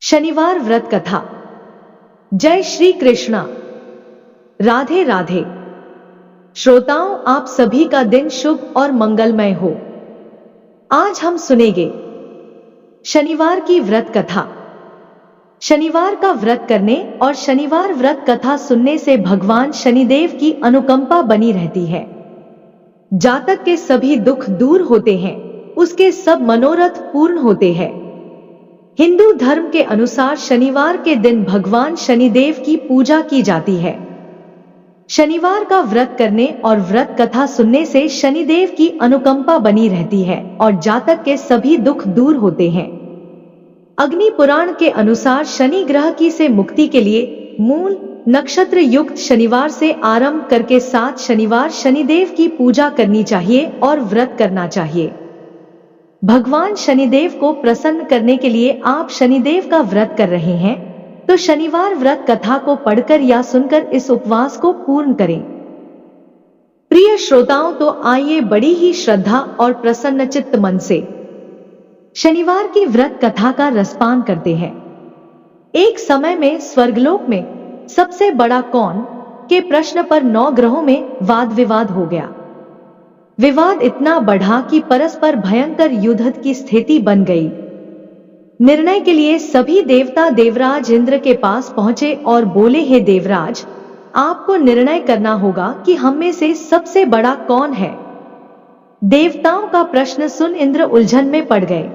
शनिवार व्रत कथा। जय श्री कृष्णा। राधे राधे। श्रोताओं, आप सभी का दिन शुभ और मंगलमय हो। आज हम सुनेंगे शनिवार की व्रत कथा। शनिवार का व्रत करने और शनिवार व्रत कथा सुनने से भगवान शनिदेव की अनुकंपा बनी रहती है। जातक के सभी दुख दूर होते हैं, उसके सब मनोरथ पूर्ण होते हैं। हिंदू धर्म के अनुसार शनिवार के दिन भगवान शनिदेव की पूजा की जाती है। शनिवार का व्रत करने और व्रत कथा सुनने से शनिदेव की अनुकंपा बनी रहती है और जातक के सभी दुख दूर होते हैं। अग्नि पुराण के अनुसार शनि ग्रह की से मुक्ति के लिए मूल नक्षत्र युक्त शनिवार से आरंभ करके 7 शनिवार शनिदेव की पूजा करनी चाहिए और व्रत करना चाहिए। भगवान शनिदेव को प्रसन्न करने के लिए आप शनिदेव का व्रत कर रहे हैं तो शनिवार व्रत कथा को पढ़कर या सुनकर इस उपवास को पूर्ण करें। प्रिय श्रोताओं, तो आइए बड़ी ही श्रद्धा और प्रसन्नचित्त मन से शनिवार की व्रत कथा का रसपान करते हैं। एक समय में स्वर्गलोक में सबसे बड़ा कौन के प्रश्न पर 9 ग्रहों में वाद विवाद हो गया। विवाद इतना बढ़ा कि परस्पर भयंकर युद्ध की स्थिति बन गई। निर्णय के लिए सभी देवता देवराज इंद्र के पास पहुंचे और बोले, हे देवराज, आपको निर्णय करना होगा कि हम में से सबसे बड़ा कौन है। देवताओं का प्रश्न सुन इंद्र उलझन में पड़ गए।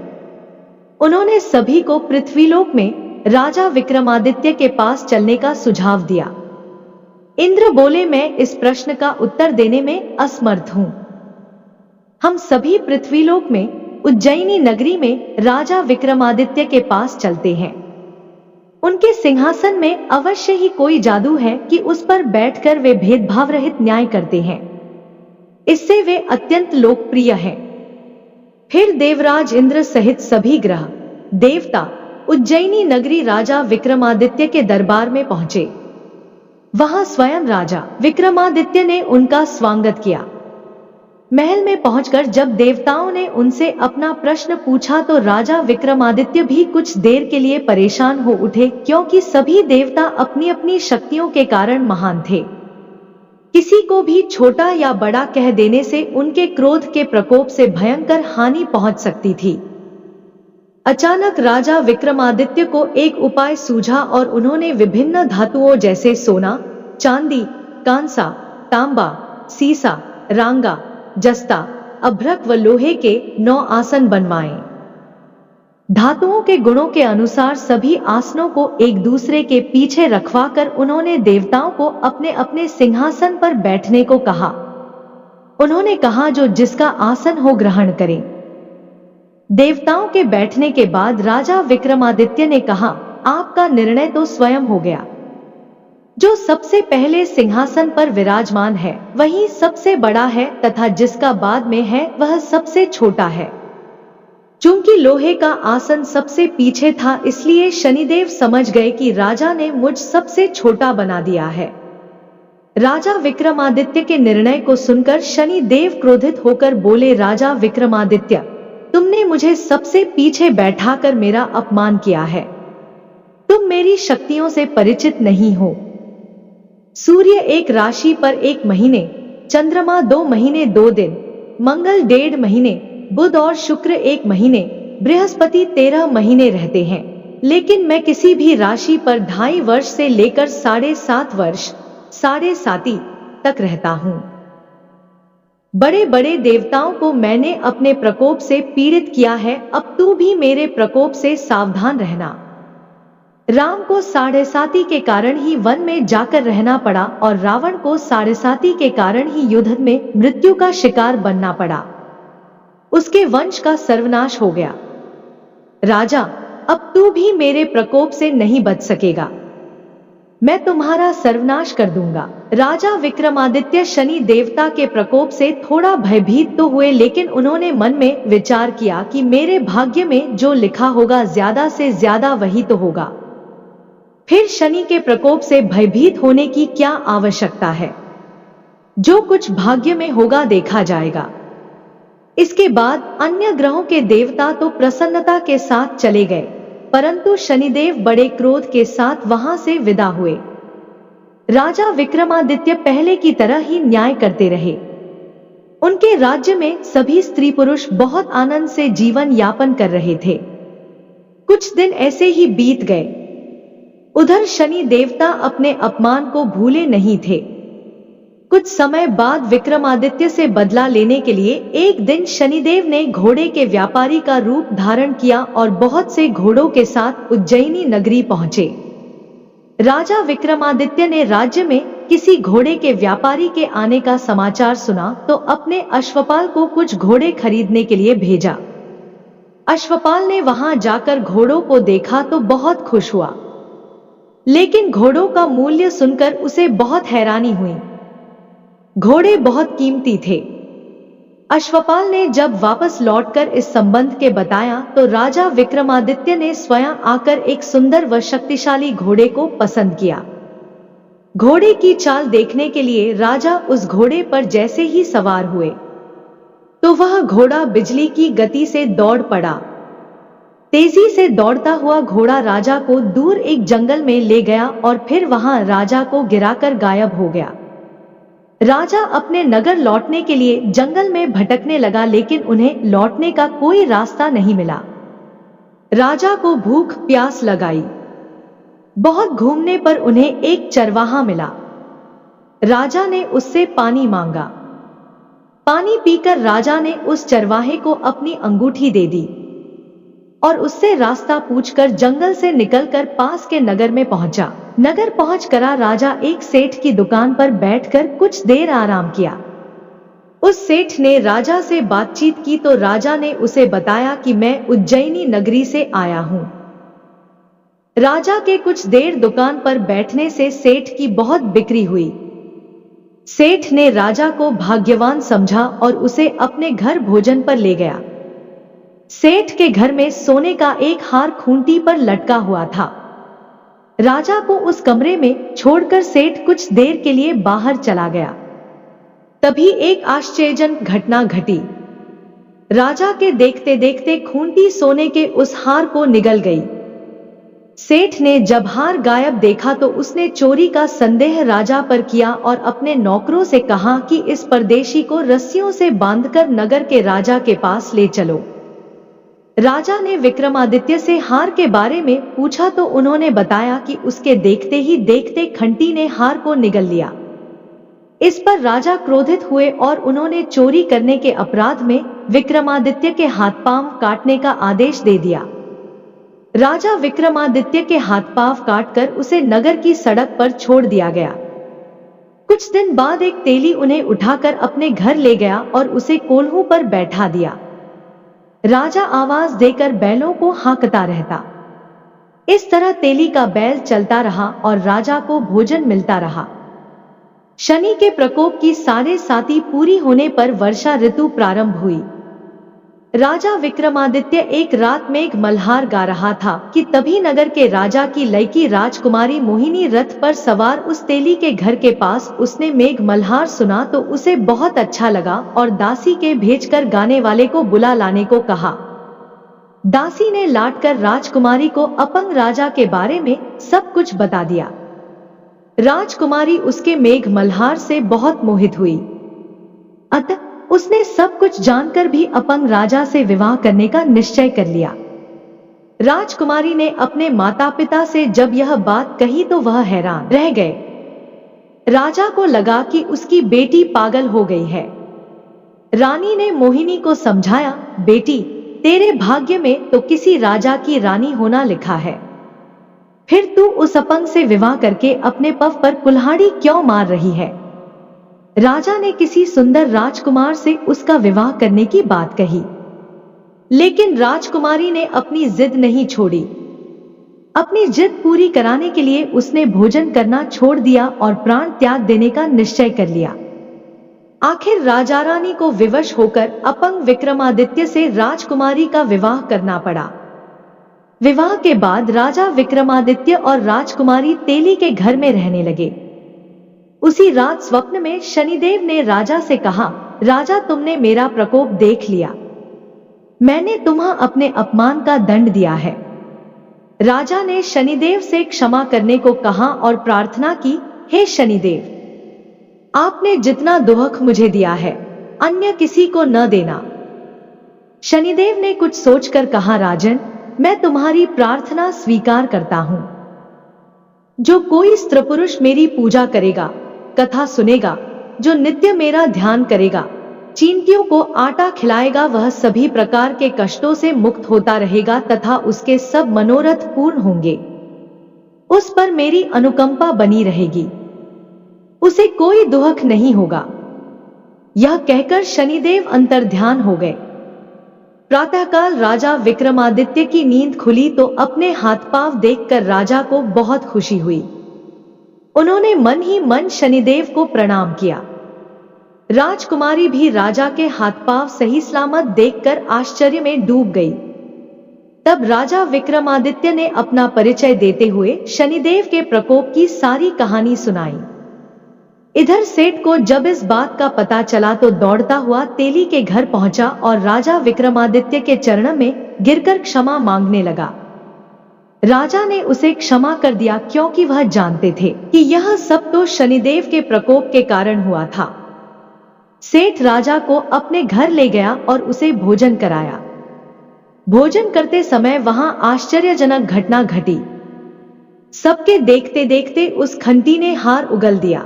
उन्होंने सभी को पृथ्वीलोक में राजा विक्रमादित्य के पास चलने का सुझाव दिया। इंद्र बोले, मैं इस प्रश्न का उत्तर देने में असमर्थ हूं। हम सभी पृथ्वीलोक में उज्जैनी नगरी में राजा विक्रमादित्य के पास चलते हैं। उनके सिंहासन में अवश्य ही कोई जादू है कि उस पर बैठकर वे भेदभाव रहित न्याय करते हैं। इससे वे अत्यंत लोकप्रिय हैं। फिर देवराज इंद्र सहित सभी ग्रह देवता उज्जैनी नगरी राजा विक्रमादित्य के दरबार में पहुंचे। वहां स्वयं राजा विक्रमादित्य ने उनका स्वागत किया। महल में पहुंचकर जब देवताओं ने उनसे अपना प्रश्न पूछा तो राजा विक्रमादित्य भी कुछ देर के लिए परेशान हो उठे, क्योंकि सभी देवता अपनी अपनी शक्तियों के कारण महान थे। किसी को भी छोटा या बड़ा कह देने से उनके क्रोध के प्रकोप से भयंकर हानि पहुंच सकती थी। अचानक राजा विक्रमादित्य को एक उपाय सूझा और उन्होंने विभिन्न धातुओं जैसे सोना, चांदी, कांसा, तांबा, सीसा, रांगा, जस्ता, अभ्रक व लोहे के 9 आसन बनवाए। धातुओं के गुणों के अनुसार सभी आसनों को एक दूसरे के पीछे रखवाकर उन्होंने देवताओं को अपने अपने सिंहासन पर बैठने को कहा। उन्होंने कहा, जो जिसका आसन हो ग्रहण करें। देवताओं के बैठने के बाद राजा विक्रमादित्य ने कहा, आपका निर्णय तो स्वयं हो गया। जो सबसे पहले सिंहासन पर विराजमान है वही सबसे बड़ा है तथा जिसका बाद में है वह सबसे छोटा है। चूंकि लोहे का आसन सबसे पीछे था, इसलिए शनिदेव समझ गए कि राजा ने मुझ सबसे छोटा बना दिया है। राजा विक्रमादित्य के निर्णय को सुनकर शनिदेव क्रोधित होकर बोले, राजा विक्रमादित्य, तुमने मुझे सबसे पीछे बैठाकर मेरा अपमान किया है। तुम मेरी शक्तियों से परिचित नहीं हो। सूर्य 1 राशि पर 1 महीने, चंद्रमा 2 महीने 2 दिन, मंगल 1.5 महीने, बुध और शुक्र 1 महीने, बृहस्पति 13 महीने रहते हैं। लेकिन मैं किसी भी राशि पर 2.5 वर्ष से लेकर 7.5 वर्ष 7.5 तक रहता हूं। बड़े बड़े देवताओं को मैंने अपने प्रकोप से पीड़ित किया है, अब तू भी मेरे प्रकोप से सावधान रहना। राम को 7.5 के कारण ही वन में जाकर रहना पड़ा और रावण को 7.5 के कारण ही युद्ध में मृत्यु का शिकार बनना पड़ा। उसके वंश का सर्वनाश हो गया। राजा, अब तू भी मेरे प्रकोप से नहीं बच सकेगा। मैं तुम्हारा सर्वनाश कर दूंगा। राजा विक्रमादित्य शनि देवता के प्रकोप से थोड़ा भयभीत तो हुए, लेकिन उन्होंने मन में विचार किया कि मेरे भाग्य में जो लिखा होगा ज्यादा से ज्यादा वही तो होगा। फिर शनि के प्रकोप से भयभीत होने की क्या आवश्यकता है। जो कुछ भाग्य में होगा देखा जाएगा। इसके बाद अन्य ग्रहों के देवता तो प्रसन्नता के साथ चले गए। परंतु शनिदेव बड़े क्रोध के साथ वहां से विदा हुए। राजा विक्रमादित्य पहले की तरह ही न्याय करते रहे। उनके राज्य में सभी स्त्री पुरुष बहुत आनंद से जीवन यापन कर रहे थे। कुछ दिन ऐसे ही बीत गए। उधर शनि देवता अपने अपमान को भूले नहीं थे। कुछ समय बाद विक्रमादित्य से बदला लेने के लिए एक दिन शनिदेव ने घोड़े के व्यापारी का रूप धारण किया और बहुत से घोड़ों के साथ उज्जैनी नगरी पहुंचे। राजा विक्रमादित्य ने राज्य में किसी घोड़े के व्यापारी के आने का समाचार सुना तो अपने अश्वपाल को कुछ घोड़े खरीदने के लिए भेजा। अश्वपाल ने वहां जाकर घोड़ों को देखा तो बहुत खुश हुआ, लेकिन घोड़ों का मूल्य सुनकर उसे बहुत हैरानी हुई। घोड़े बहुत कीमती थे। अश्वपाल ने जब वापस लौटकर इस संबंध के बताया तो राजा विक्रमादित्य ने स्वयं आकर एक सुंदर व शक्तिशाली घोड़े को पसंद किया। घोड़े की चाल देखने के लिए राजा उस घोड़े पर जैसे ही सवार हुए तो वह घोड़ा बिजली की गति से दौड़ पड़ा। तेजी से दौड़ता हुआ घोड़ा राजा को दूर एक जंगल में ले गया और फिर वहां राजा को गिराकर गायब हो गया। राजा अपने नगर लौटने के लिए जंगल में भटकने लगा, लेकिन उन्हें लौटने का कोई रास्ता नहीं मिला। राजा को भूख प्यास लगाई। बहुत घूमने पर उन्हें एक चरवाहा मिला। राजा ने उससे पानी मांगा। पानी पीकर राजा ने उस चरवाहे को अपनी अंगूठी दे दी और उससे रास्ता पूछकर जंगल से निकलकर पास के नगर में पहुंचा। नगर पहुंचकर राजा एक सेठ की दुकान पर बैठकर कुछ देर आराम किया। उस सेठ ने राजा से बातचीत की तो राजा ने उसे बताया कि मैं उज्जैनी नगरी से आया हूं। राजा के कुछ देर दुकान पर बैठने से सेठ की बहुत बिक्री हुई। सेठ ने राजा को भाग्यवान समझा और उसे अपने घर भोजन पर ले गया। सेठ के घर में सोने का एक हार खूंटी पर लटका हुआ था। राजा को उस कमरे में छोड़कर सेठ कुछ देर के लिए बाहर चला गया। तभी एक आश्चर्यजनक घटना घटी। राजा के देखते देखते खूंटी सोने के उस हार को निगल गई। सेठ ने जब हार गायब देखा तो उसने चोरी का संदेह राजा पर किया और अपने नौकरों से कहा कि इस परदेशी को रस्सियों से बांधकर नगर के राजा के पास ले चलो। राजा ने विक्रमादित्य से हार के बारे में पूछा तो उन्होंने बताया कि उसके देखते ही देखते खंटी ने हार को निगल लिया। इस पर राजा क्रोधित हुए और उन्होंने चोरी करने के अपराध में विक्रमादित्य के हाथ पांव काटने का आदेश दे दिया। राजा विक्रमादित्य के हाथ पांव काटकर उसे नगर की सड़क पर छोड़ दिया गया। कुछ दिन बाद एक तेली उन्हें उठाकर अपने घर ले गया और उसे कोल्हू पर बैठा दिया। राजा आवाज देकर बैलों को हाँकता रहता। इस तरह तेली का बैल चलता रहा और राजा को भोजन मिलता रहा। शनि के प्रकोप की साढ़े साती पूरी होने पर वर्षा ऋतु प्रारंभ हुई। राजा विक्रमादित्य एक रात मेघ मल्हार गा रहा था कि तभी नगर के राजा की लड़की राजकुमारी मोहिनी रथ पर सवार उस तेली के घर के पास उसने मेघ मल्हार सुना तो उसे बहुत अच्छा लगा और दासी के भेजकर गाने वाले को बुला लाने को कहा। दासी ने लाटकर राजकुमारी को अपंग राजा के बारे में सब कुछ बता दिया। राजकुमारी उसके मेघ मल्हार से बहुत मोहित हुई। अतः उसने सब कुछ जानकर भी अपंग राजा से विवाह करने का निश्चय कर लिया। राजकुमारी ने अपने माता पिता से जब यह बात कही तो वह हैरान रह गए। राजा को लगा कि उसकी बेटी पागल हो गई है। रानी ने मोहिनी को समझाया, बेटी, तेरे भाग्य में तो किसी राजा की रानी होना लिखा है, फिर तू उस अपंग से विवाह करके अपने पफ पर कुल्हाड़ी क्यों मार रही है। राजा ने किसी सुंदर राजकुमार से उसका विवाह करने की बात कही, लेकिन राजकुमारी ने अपनी जिद नहीं छोड़ी। अपनी जिद पूरी कराने के लिए उसने भोजन करना छोड़ दिया और प्राण त्याग देने का निश्चय कर लिया। आखिर राजा रानी को विवश होकर अपंग विक्रमादित्य से राजकुमारी का विवाह करना पड़ा। विवाह के बाद राजा विक्रमादित्य और राजकुमारी तेली के घर में रहने लगे। उसी रात स्वप्न में शनिदेव ने राजा से कहा, राजा, तुमने मेरा प्रकोप देख लिया। मैंने तुम्हें अपने अपमान का दंड दिया है। राजा ने शनिदेव से क्षमा करने को कहा और प्रार्थना की, हे शनिदेव, आपने जितना दुख मुझे दिया है अन्य किसी को न देना। शनिदेव ने कुछ सोचकर कहा, राजन, मैं तुम्हारी प्रार्थना स्वीकार करता हूं। जो कोई स्त्री पुरुष मेरी पूजा करेगा, कथा सुनेगा, जो नित्य मेरा ध्यान करेगा, चींटियों को आटा खिलाएगा, वह सभी प्रकार के कष्टों से मुक्त होता रहेगा तथा उसके सब मनोरथ पूर्ण होंगे। उस पर मेरी अनुकंपा बनी रहेगी, उसे कोई दुख नहीं होगा। यह कहकर शनिदेव अंतर्ध्यान हो गए। प्रातःकाल राजा विक्रमादित्य की नींद खुली तो अपने हाथ पांव देखकर राजा को बहुत खुशी हुई। उन्होंने मन ही मन शनिदेव को प्रणाम किया। राजकुमारी भी राजा के हाथ पांव सही सलामत देखकर आश्चर्य में डूब गई। तब राजा विक्रमादित्य ने अपना परिचय देते हुए शनिदेव के प्रकोप की सारी कहानी सुनाई। इधर सेठ को जब इस बात का पता चला तो दौड़ता हुआ तेली के घर पहुंचा और राजा विक्रमादित्य के चरणों में गिरकर क्षमा मांगने लगा। राजा ने उसे क्षमा कर दिया, क्योंकि वह जानते थे कि यह सब तो शनिदेव के प्रकोप के कारण हुआ था। सेठ राजा को अपने घर ले गया और उसे भोजन कराया। भोजन करते समय वहां आश्चर्यजनक घटना घटी। सबके देखते देखते उस खंती ने हार उगल दिया।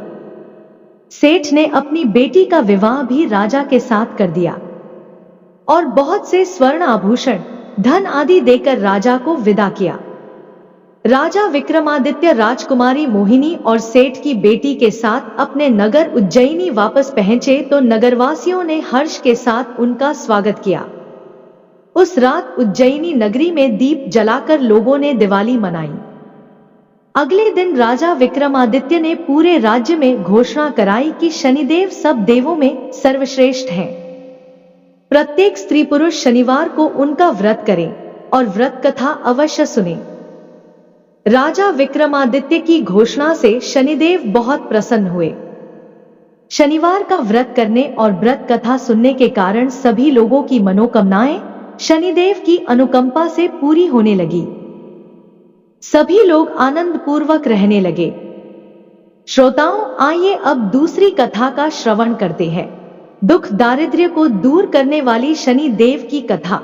सेठ ने अपनी बेटी का विवाह भी राजा के साथ कर दिया और बहुत से स्वर्ण आभूषण, धन आदि देकर राजा को विदा किया। राजा विक्रमादित्य राजकुमारी मोहिनी और सेठ की बेटी के साथ अपने नगर उज्जैनी वापस पहुंचे तो नगरवासियों ने हर्ष के साथ उनका स्वागत किया। उस रात उज्जैनी नगरी में दीप जलाकर लोगों ने दिवाली मनाई। अगले दिन राजा विक्रमादित्य ने पूरे राज्य में घोषणा कराई कि शनिदेव सब देवों में सर्वश्रेष्ठ हैं। प्रत्येक स्त्री पुरुष शनिवार को उनका व्रत करें और व्रत कथा अवश्य सुने। राजा विक्रमादित्य की घोषणा से शनिदेव बहुत प्रसन्न हुए। शनिवार का व्रत करने और व्रत कथा सुनने के कारण सभी लोगों की मनोकामनाएं शनिदेव की अनुकंपा से पूरी होने लगी। सभी लोग आनंद पूर्वक रहने लगे। श्रोताओं, आइए अब दूसरी कथा का श्रवण करते हैं। दुख दारिद्र्य को दूर करने वाली शनि देव की कथा।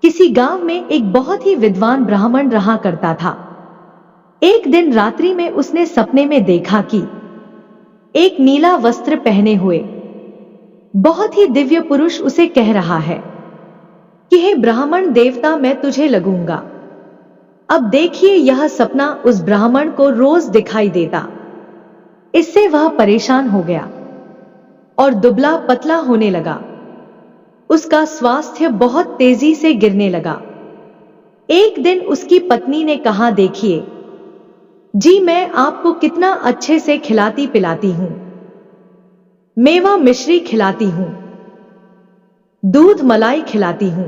किसी गांव में एक बहुत ही विद्वान ब्राह्मण रहा करता था। एक दिन रात्रि में उसने सपने में देखा कि एक नीला वस्त्र पहने हुए बहुत ही दिव्य पुरुष उसे कह रहा है कि हे ब्राह्मण देवता, मैं तुझे लगूंगा। अब देखिए, यह सपना उस ब्राह्मण को रोज दिखाई देता। इससे वह परेशान हो गया और दुबला पतला होने लगा। उसका स्वास्थ्य बहुत तेजी से गिरने लगा। एक दिन उसकी पत्नी ने कहा, देखिए जी, मैं आपको कितना अच्छे से खिलाती पिलाती हूं, मेवा मिश्री खिलाती हूं, दूध मलाई खिलाती हूं,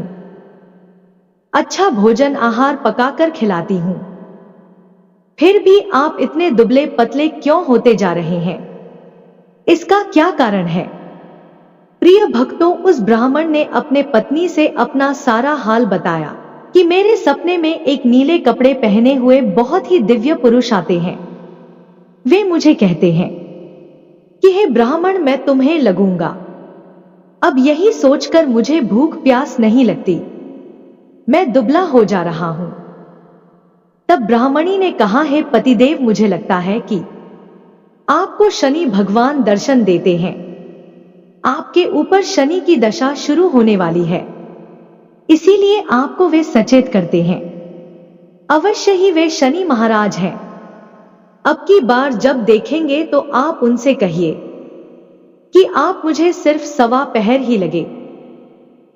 अच्छा भोजन आहार पकाकर खिलाती हूं, फिर भी आप इतने दुबले पतले क्यों होते जा रहे हैं? इसका क्या कारण है? प्रिय भक्तों, उस ब्राह्मण ने अपने पत्नी से अपना सारा हाल बताया कि मेरे सपने में एक नीले कपड़े पहने हुए बहुत ही दिव्य पुरुष आते हैं। वे मुझे कहते हैं कि हे ब्राह्मण, मैं तुम्हें लगूंगा। अब यही सोचकर मुझे भूख प्यास नहीं लगती, मैं दुबला हो जा रहा हूं। तब ब्राह्मणी ने कहा, हे पतिदेव, मुझे लगता है कि आपको शनि भगवान दर्शन देते हैं। आपके ऊपर शनि की दशा शुरू होने वाली है, इसीलिए आपको वे सचेत करते हैं। अवश्य ही वे शनि महाराज हैं। अब की बार जब देखेंगे तो आप उनसे कहिए कि आप मुझे सिर्फ सवा पहर ही लगे।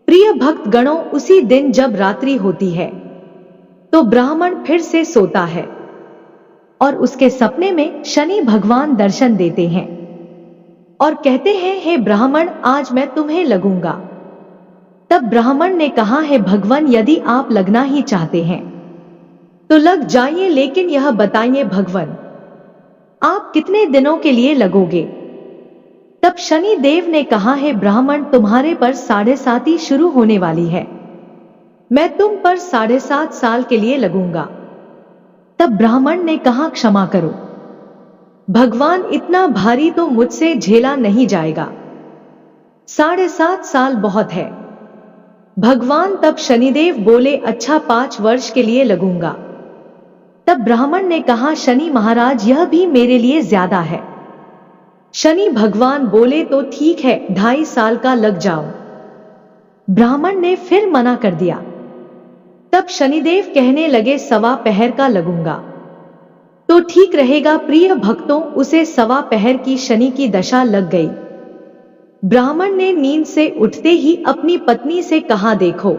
प्रिय भक्त गणों, उसी दिन जब रात्रि होती है तो ब्राह्मण फिर से सोता है और उसके सपने में शनि भगवान दर्शन देते हैं और कहते हैं, हे ब्राह्मण, आज मैं तुम्हें लगूंगा। तब ब्राह्मण ने कहा, हे भगवान, यदि आप लगना ही चाहते हैं तो लग जाइए, लेकिन यह बताइए भगवान, आप कितने दिनों के लिए लगोगे? तब शनि देव ने कहा, हे ब्राह्मण, तुम्हारे पर 7.5 शुरू होने वाली है। मैं तुम पर 7.5 साल के लिए लगूंगा। तब ब्राह्मण ने कहा, क्षमा करो भगवान, इतना भारी तो मुझसे झेला नहीं जाएगा, 7.5 साल बहुत है। भगवान तब शनिदेव बोले, अच्छा 5 वर्ष के लिए लगूंगा। तब ब्राह्मण ने कहा, शनि महाराज यह भी मेरे लिए ज्यादा है। शनि भगवान बोले, तो ठीक है 2.5 साल का लग जाओ। ब्राह्मण ने फिर मना कर दिया। तब शनिदेव कहने लगे, 1.25 पहर का लगूंगा तो ठीक रहेगा। प्रिय भक्तों, उसे 1.25 पहर की शनि की दशा लग गई। ब्राह्मण ने नींद से उठते ही अपनी पत्नी से कहा, देखो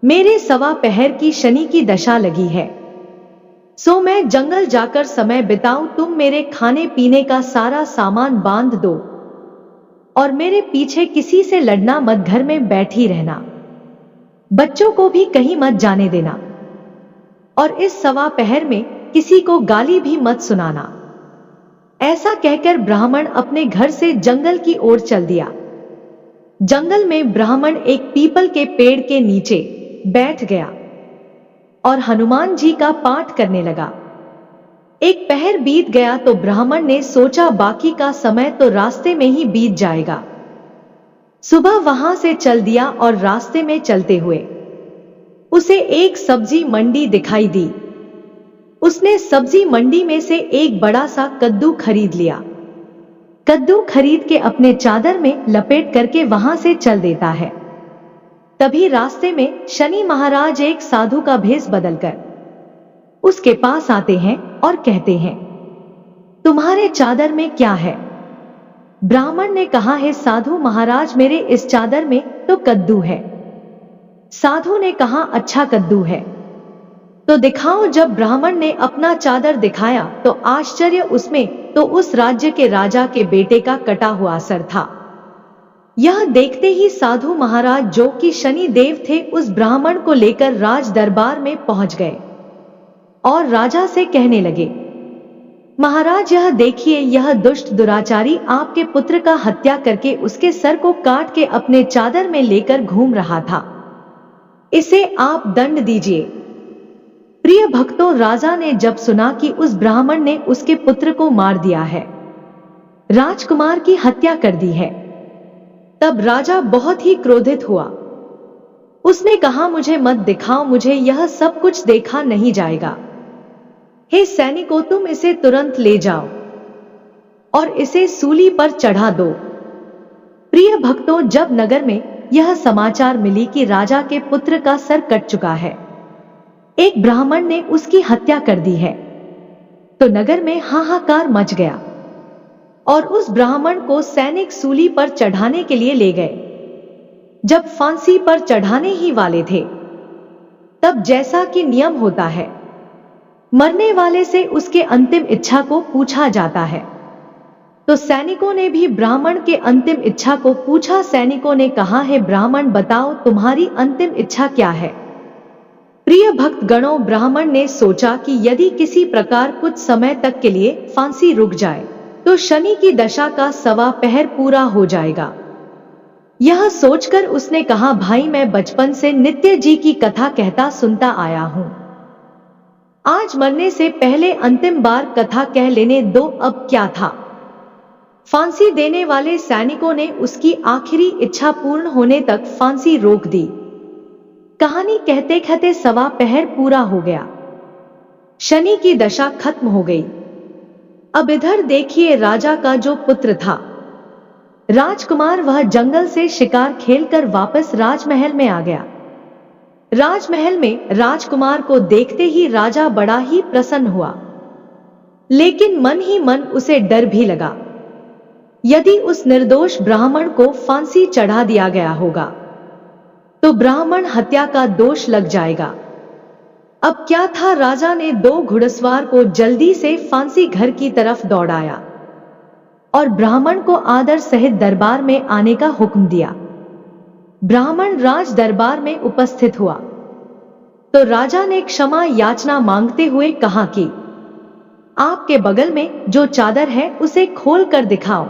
मेरे 1.25 पहर की शनि की दशा लगी है, सो मैं जंगल जाकर समय बिताऊं। तुम मेरे खाने पीने का सारा सामान बांध दो और मेरे पीछे किसी से लड़ना मत, घर में बैठी रहना, बच्चों को भी कहीं मत जाने देना और इस 1.25 पहर में किसी को गाली भी मत सुनाना। ऐसा कहकर ब्राह्मण अपने घर से जंगल की ओर चल दिया। जंगल में ब्राह्मण एक पीपल के पेड़ के नीचे बैठ गया और हनुमान जी का पाठ करने लगा। 1 पहर बीत गया तो ब्राह्मण ने सोचा, बाकी का समय तो रास्ते में ही बीत जाएगा। सुबह वहां से चल दिया और रास्ते में चलते हुए उसे एक सब्जी मंडी दिखाई दी। उसने सब्जी मंडी में से एक बड़ा सा कद्दू खरीद लिया। कद्दू खरीद के अपने चादर में लपेट करके वहां से चल देता है। तभी रास्ते में शनि महाराज एक साधु का भेष बदलकर उसके पास आते हैं और कहते हैं, तुम्हारे चादर में क्या है? ब्राह्मण ने कहा, है साधु महाराज, मेरे इस चादर में तो कद्दू है। साधु ने कहा, अच्छा कद्दू है तो दिखाओ। जब ब्राह्मण ने अपना चादर दिखाया तो आश्चर्य उसमें तो उस राज्य के राजा के बेटे का कटा हुआ सर था। यह देखते ही साधु महाराज, जो कि शनि देव थे, उस ब्राह्मण को लेकर राज दरबार में पहुंच गए और राजा से कहने लगे, महाराज यह देखिए, यह दुष्ट दुराचारी आपके पुत्र का हत्या करके उसके सर को काट के अपने चादर में लेकर घूम रहा था, इसे आप दंड दीजिए। प्रिय भक्तों, राजा ने जब सुना कि उस ब्राह्मण ने उसके पुत्र को मार दिया है, राजकुमार की हत्या कर दी है, तब राजा बहुत ही क्रोधित हुआ। उसने कहा, मुझे मत दिखाओ, मुझे यह सब कुछ देखा नहीं जाएगा। हे सैनिकों, तुम इसे तुरंत ले जाओ और इसे सूली पर चढ़ा दो। प्रिय भक्तों, जब नगर में यह समाचार मिली कि राजा के पुत्र का सर कट चुका है, एक ब्राह्मण ने उसकी हत्या कर दी है, तो नगर में हाहाकार मच गया और उस ब्राह्मण को सैनिक सूली पर चढ़ाने के लिए ले गए। जब फांसी पर चढ़ाने ही वाले थे, तब जैसा कि नियम होता है, मरने वाले से उसके अंतिम इच्छा को पूछा जाता है, तो सैनिकों ने भी ब्राह्मण के अंतिम इच्छा को पूछा। सैनिकों ने कहा, है ब्राह्मण, बताओ तुम्हारी अंतिम इच्छा क्या है? प्रिय भक्त गणों, ब्राह्मण ने सोचा कि यदि किसी प्रकार कुछ समय तक के लिए फांसी रुक जाए तो शनि की दशा का 1.25 पहर पूरा हो जाएगा। यह सोचकर उसने कहा, भाई मैं बचपन से नित्य जी की कथा कहता सुनता आया हूं, आज मरने से पहले अंतिम बार कथा कह लेने दो। अब क्या था, फांसी देने वाले सैनिकों ने उसकी आखिरी इच्छा पूर्ण होने तक फांसी रोक दी। कहानी कहते कहते 1.25 पहर पूरा हो गया, शनि की दशा खत्म हो गई। अब इधर देखिए, राजा का जो पुत्र था राजकुमार, वह जंगल से शिकार खेलकर वापस राजमहल में आ गया। राजमहल में राजकुमार को देखते ही राजा बड़ा ही प्रसन्न हुआ, लेकिन मन ही मन उसे डर भी लगा, यदि उस निर्दोष ब्राह्मण को फांसी चढ़ा दिया गया होगा तो ब्राह्मण हत्या का दोष लग जाएगा। अब क्या था, राजा ने 2 घुड़सवार को जल्दी से फांसी घर की तरफ दौड़ाया और ब्राह्मण को आदर सहित दरबार में आने का हुक्म दिया। ब्राह्मण राज दरबार में उपस्थित हुआ तो राजा ने क्षमा याचना मांगते हुए कहा कि आपके बगल में जो चादर है उसे खोल कर दिखाओ।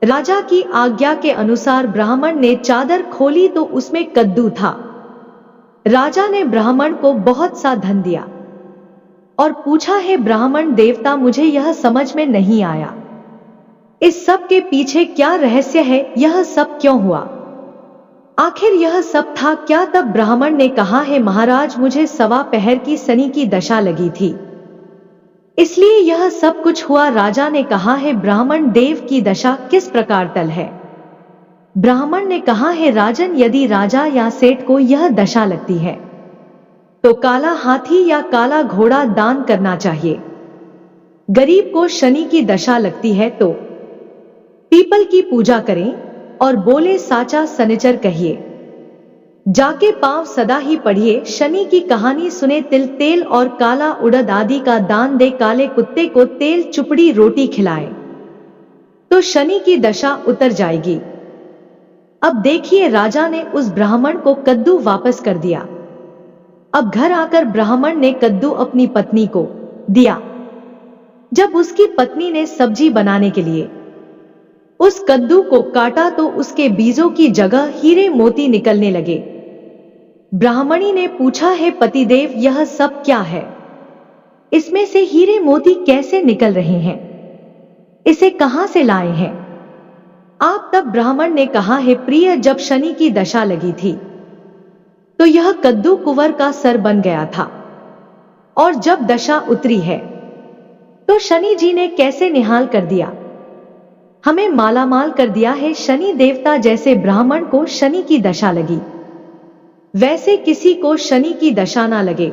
राजा की आज्ञा के अनुसार ब्राह्मण ने चादर खोली तो उसमें कद्दू था। राजा ने ब्राह्मण को बहुत सा धन दिया और पूछा, है ब्राह्मण देवता, मुझे यह समझ में नहीं आया, इस सब के पीछे क्या रहस्य है, यह सब क्यों हुआ, आखिर यह सब था क्या। तब ब्राह्मण ने कहा, है महाराज, मुझे सवा पहर की शनि की दशा लगी थी, इसलिए यह सब कुछ हुआ। राजा ने कहा, है ब्राह्मण देव की दशा किस प्रकार टल है। ब्राह्मण ने कहा, है राजन, यदि राजा या सेठ को यह दशा लगती है तो काला हाथी या काला घोड़ा दान करना चाहिए। गरीब को शनि की दशा लगती है तो पीपल की पूजा करें और बोले साचा सनिचर कहिए, जाके पांव सदा ही पढ़िए, शनि की कहानी सुने, तिल तेल और काला उड़द आदि का दान दे, काले कुत्ते को तेल चुपड़ी रोटी खिलाए तो शनि की दशा उतर जाएगी। अब देखिए, राजा ने उस ब्राह्मण को कद्दू वापस कर दिया। अब घर आकर ब्राह्मण ने कद्दू अपनी पत्नी को दिया। जब उसकी पत्नी ने सब्जी बनाने के लिए उस कद्दू को काटा तो उसके बीजों की जगह हीरे मोती निकलने लगे। ब्राह्मणी ने पूछा, है पतिदेव, यह सब क्या है, इसमें से हीरे मोती कैसे निकल रहे हैं, इसे कहां से लाए हैं आप। तब ब्राह्मण ने कहा, है प्रिय, जब शनि की दशा लगी थी तो यह कद्दू कुंवर का सर बन गया था, और जब दशा उतरी है तो शनि जी ने कैसे निहाल कर दिया, हमें मालामाल कर दिया है। शनि देवता जैसे ब्राह्मण को शनि की दशा लगी, वैसे किसी को शनि की दशा ना लगे।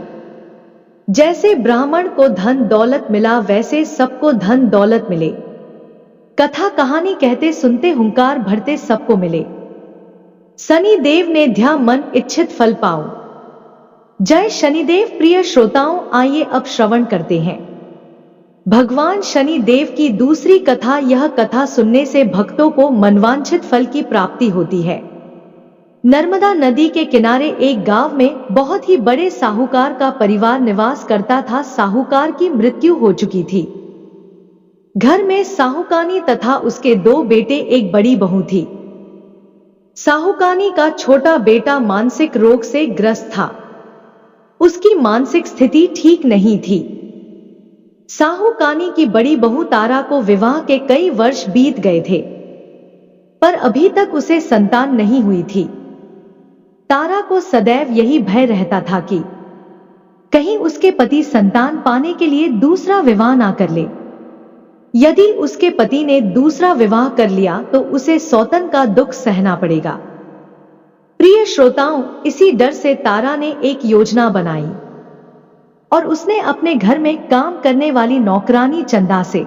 जैसे ब्राह्मण को धन दौलत मिला, वैसे सबको धन दौलत मिले। कथा कहानी कहते सुनते हुंकार भरते सबको मिले। शनि देव ने ध्या मन इच्छित फल पाओ। जय शनिदेव। प्रिय श्रोताओं, आइए अब श्रवण करते हैं भगवान शनि देव की दूसरी कथा। यह कथा सुनने से भक्तों को मनवांछित फल की प्राप्ति होती है। नर्मदा नदी के किनारे एक गांव में बहुत ही बड़े साहूकार का परिवार निवास करता था। साहूकार की मृत्यु हो चुकी थी। घर में साहूकानी तथा उसके 2 बेटे, एक बड़ी बहू थी। साहूकानी का छोटा बेटा मानसिक रोग से ग्रस्त था। उसकी मानसिक स्थिति ठीक नहीं थी। साहूकानी की बड़ी बहू तारा को विवाह के कई वर्ष बीत गए थे, पर अभी तक उसे संतान नहीं हुई थी। तारा को सदैव यही भय रहता था कि कहीं उसके पति संतान पाने के लिए दूसरा विवाह ना कर ले। यदि उसके पति ने दूसरा विवाह कर लिया तो उसे सौतन का दुख सहना पड़ेगा। प्रिय श्रोताओं, इसी डर से तारा ने एक योजना बनाई और उसने अपने घर में काम करने वाली नौकरानी चंदा से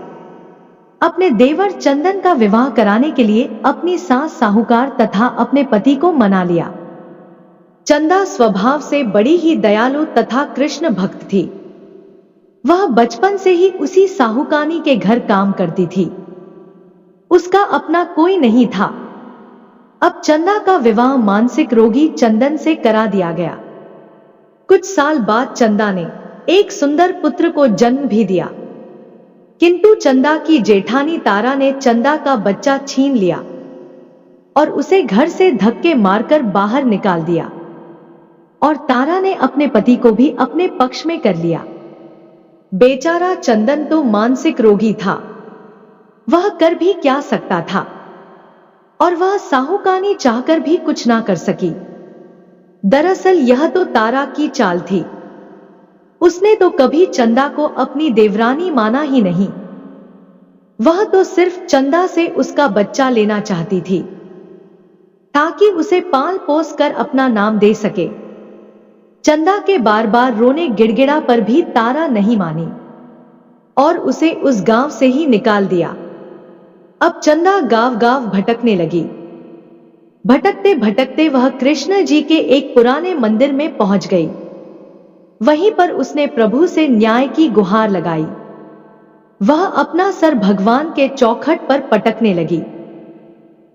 अपने देवर चंदन का विवाह कराने के लिए अपनी सास साहूकार तथा अपने पति को मना लिया। चंदा स्वभाव से बड़ी ही दयालु तथा कृष्ण भक्त थी। वह बचपन से ही उसी साहूकानी के घर काम करती थी। उसका अपना कोई नहीं था। अब चंदा का विवाह मानसिक रोगी चंदन से करा दिया गया। कुछ साल बाद चंदा ने एक सुंदर पुत्र को जन्म भी दिया, किंतु चंदा की जेठानी तारा ने चंदा का बच्चा छीन लिया और उसे घर से धक्के मारकर बाहर निकाल दिया। और तारा ने अपने पति को भी अपने पक्ष में कर लिया। बेचारा चंदन तो मानसिक रोगी था, वह कर भी क्या सकता था, और वह साहूकानी चाहकर भी कुछ ना कर सकी। दरअसल यह तो तारा की चाल थी। उसने तो कभी चंदा को अपनी देवरानी माना ही नहीं। वह तो सिर्फ चंदा से उसका बच्चा लेना चाहती थी ताकि उसे पाल पोस कर अपना नाम दे सके। चंदा के बार बार रोने गिड़गिड़ा पर भी तारा नहीं मानी और उसे उस गांव से ही निकाल दिया। अब चंदा गांव गांव भटकने लगी। भटकते भटकते वह कृष्ण जी के एक पुराने मंदिर में पहुंच गई। वहीं पर उसने प्रभु से न्याय की गुहार लगाई। वह अपना सर भगवान के चौखट पर पटकने लगी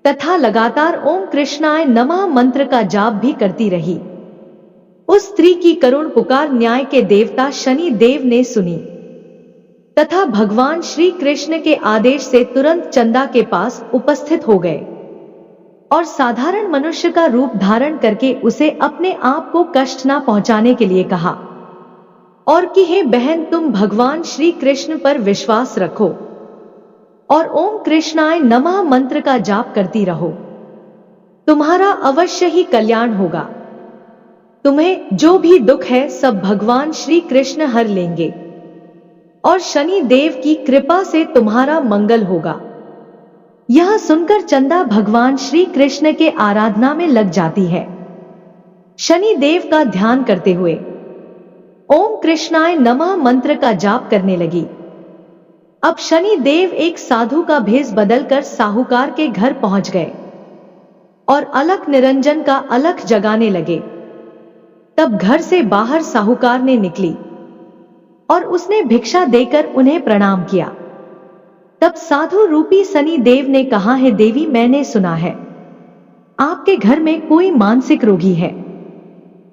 तथा लगातार ओम कृष्णाय नमः मंत्र का जाप भी करती रही। उस स्त्री की करुण पुकार न्याय के देवता शनि देव ने सुनी तथा भगवान श्री कृष्ण के आदेश से तुरंत चंदा के पास उपस्थित हो गए। और साधारण मनुष्य का रूप धारण करके उसे अपने आप को कष्ट ना पहुंचाने के लिए कहा और कि हे बहन, तुम भगवान श्री कृष्ण पर विश्वास रखो और ओम कृष्णाय नमः मंत्र का जाप करती रहो, तुम्हारा अवश्य ही कल्याण होगा। तुम्हें जो भी दुख है सब भगवान श्री कृष्ण हर लेंगे और शनि देव की कृपा से तुम्हारा मंगल होगा। यह सुनकर चंदा भगवान श्री कृष्ण के आराधना में लग जाती है। शनि देव का ध्यान करते हुए ओम कृष्णाय नमः मंत्र का जाप करने लगी। अब शनि देव एक साधु का भेष बदलकर साहूकार के घर पहुंच गए और अलख निरंजन का अलख जगाने लगे। तब घर से बाहर साहूकार ने निकली और उसने भिक्षा देकर उन्हें प्रणाम किया। तब साधु रूपी शनि देव ने कहा, है देवी, मैंने सुना है आपके घर में कोई मानसिक रोगी है।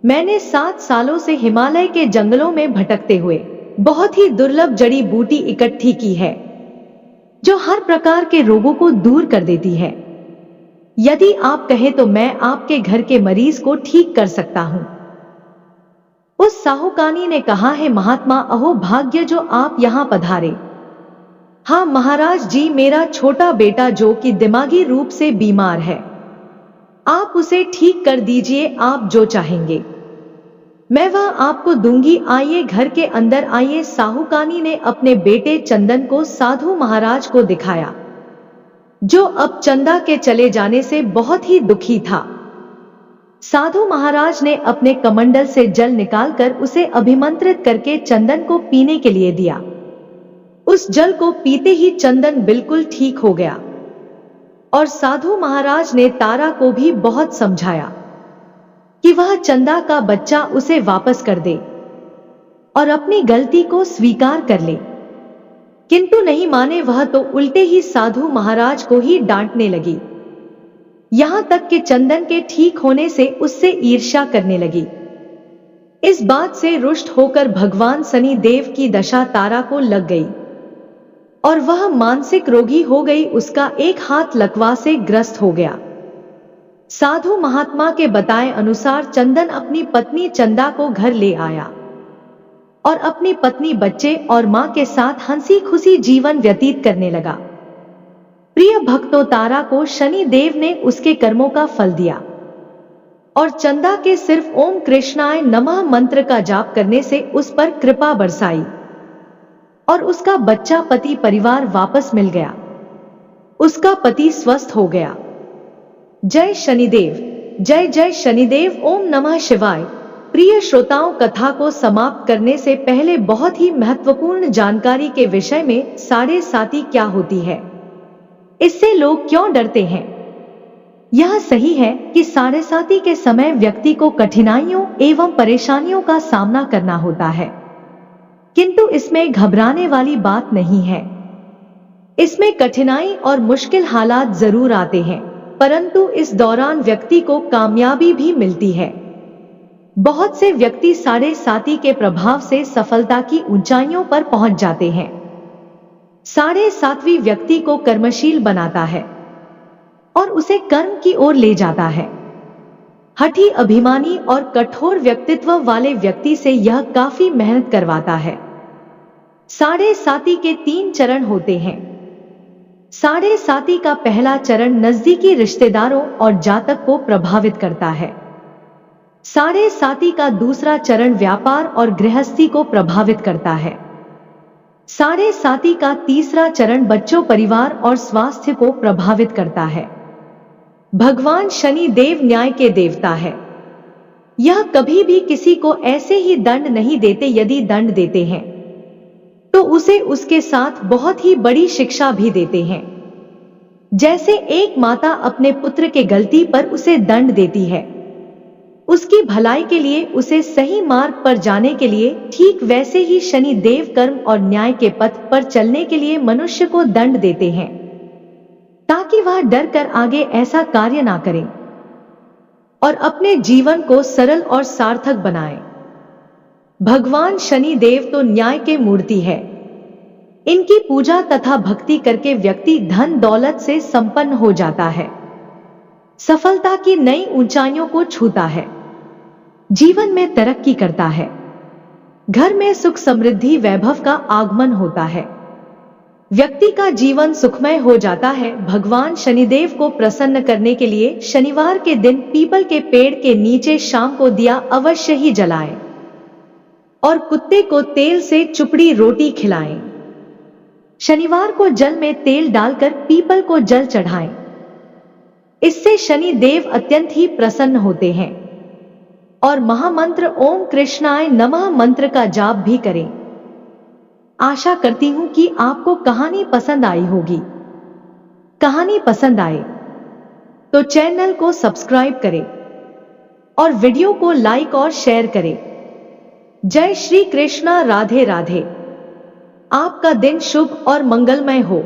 मैंने 7 सालों से हिमालय के जंगलों में भटकते हुए बहुत ही दुर्लभ जड़ी बूटी इकट्ठी की है जो हर प्रकार के रोगों को दूर कर देती है। यदि आप कहें तो मैं आपके घर के मरीज को ठीक कर सकता हूं। उस साहूकानी ने कहा, है महात्मा, अहो भाग्य जो आप यहां पधारे। हाँ महाराज जी, मेरा छोटा बेटा जो कि दिमागी रूप से बीमार है, आप उसे ठीक कर दीजिए। आप जो चाहेंगे मैं वह आपको दूंगी। आइए घर के अंदर आइए। साहूकानी ने अपने बेटे चंदन को साधु महाराज को दिखाया जो अब चंदा के चले जाने से बहुत ही दुखी था। साधु महाराज ने अपने कमंडल से जल निकालकर उसे अभिमंत्रित करके चंदन को पीने के लिए दिया। उस जल को पीते ही चंदन बिल्कुल ठीक हो गया और साधु महाराज ने तारा को भी बहुत समझाया कि वह चंदा का बच्चा उसे वापस कर दे और अपनी गलती को स्वीकार कर ले, किंतु नहीं माने। वह तो उल्टे ही साधु महाराज को ही डांटने लगी, यहां तक कि चंदन के ठीक होने से उससे ईर्ष्या करने लगी। इस बात से रुष्ट होकर भगवान शनि देव की दशा तारा को लग गई और वह मानसिक रोगी हो गई। उसका एक हाथ लकवा से ग्रस्त हो गया। साधु महात्मा के बताए अनुसार चंदन अपनी पत्नी चंदा को घर ले आया और अपनी पत्नी, बच्चे और मां के साथ हंसी खुशी जीवन व्यतीत करने लगा। प्रिय भक्तों, तारा को शनि देव ने उसके कर्मों का फल दिया और चंदा के सिर्फ ओम कृष्णाय नमः मंत्र का जाप करने से उस पर कृपा बरसाई और उसका बच्चा, पति, परिवार वापस मिल गया। उसका पति स्वस्थ हो गया। जय शनिदेव, जय जय शनिदेव, ओम नमः शिवाय। प्रिय श्रोताओं, कथा को समाप्त करने से पहले बहुत ही महत्वपूर्ण जानकारी के विषय में, साढ़े साती क्या होती है, इससे लोग क्यों डरते हैं। यह सही है कि साढ़े साती के समय व्यक्ति को कठिनाइयों एवं परेशानियों का सामना करना होता है, किंतु इसमें घबराने वाली बात नहीं है। इसमें कठिनाई और मुश्किल हालात जरूर आते हैं, परंतु इस दौरान व्यक्ति को कामयाबी भी मिलती है। बहुत से व्यक्ति साढ़े साती के प्रभाव से सफलता की ऊंचाइयों पर पहुंच जाते हैं। साढ़े सातवीं व्यक्ति को कर्मशील बनाता है और उसे कर्म की ओर ले जाता है। हठी, अभिमानी और कठोर व्यक्तित्व वाले व्यक्ति से यह काफी मेहनत करवाता है। साढ़े साती के 3 चरण होते हैं। साढ़े साती का पहला चरण नजदीकी रिश्तेदारों और जातक को प्रभावित करता है। साढ़े साती का दूसरा चरण व्यापार और गृहस्थी को प्रभावित करता है। साढ़े साती का तीसरा चरण बच्चों, परिवार और स्वास्थ्य को प्रभावित करता है। भगवान शनि देव न्याय के देवता है। यह कभी भी किसी को ऐसे ही दंड नहीं देते। यदि दंड देते हैं तो उसे उसके साथ बहुत ही बड़ी शिक्षा भी देते हैं। जैसे एक माता अपने पुत्र के गलती पर उसे दंड देती है, उसकी भलाई के लिए, उसे सही मार्ग पर जाने के लिए, ठीक वैसे ही शनि देव कर्म और न्याय के पथ पर चलने के लिए मनुष्य को दंड देते हैं ताकि वह डर कर आगे ऐसा कार्य ना करे और अपने जीवन को सरल और सार्थक बनाए। भगवान शनि देव तो न्याय के मूर्ति है। इनकी पूजा तथा भक्ति करके व्यक्ति धन दौलत से संपन्न हो जाता है। सफलता की नई ऊंचाइयों को छूता है, जीवन में तरक्की करता है, घर में सुख समृद्धि वैभव का आगमन होता है, व्यक्ति का जीवन सुखमय हो जाता है। भगवान शनिदेव को प्रसन्न करने के लिए शनिवार के दिन पीपल के पेड़ के नीचे शाम को दिया अवश्य ही जलाएं और कुत्ते को तेल से चुपड़ी रोटी खिलाएं। शनिवार को जल में तेल डालकर पीपल को जल चढ़ाएं। इससे शनि देव अत्यंत ही प्रसन्न होते हैं। और महामंत्र ओम कृष्णाय नमः मंत्र का जाप भी करें। आशा करती हूं कि आपको कहानी पसंद आई होगी। कहानी पसंद आए तो चैनल को सब्सक्राइब करें और वीडियो को लाइक और शेयर करें। जय श्री कृष्णा। राधे राधे। आपका दिन शुभ और मंगलमय हो।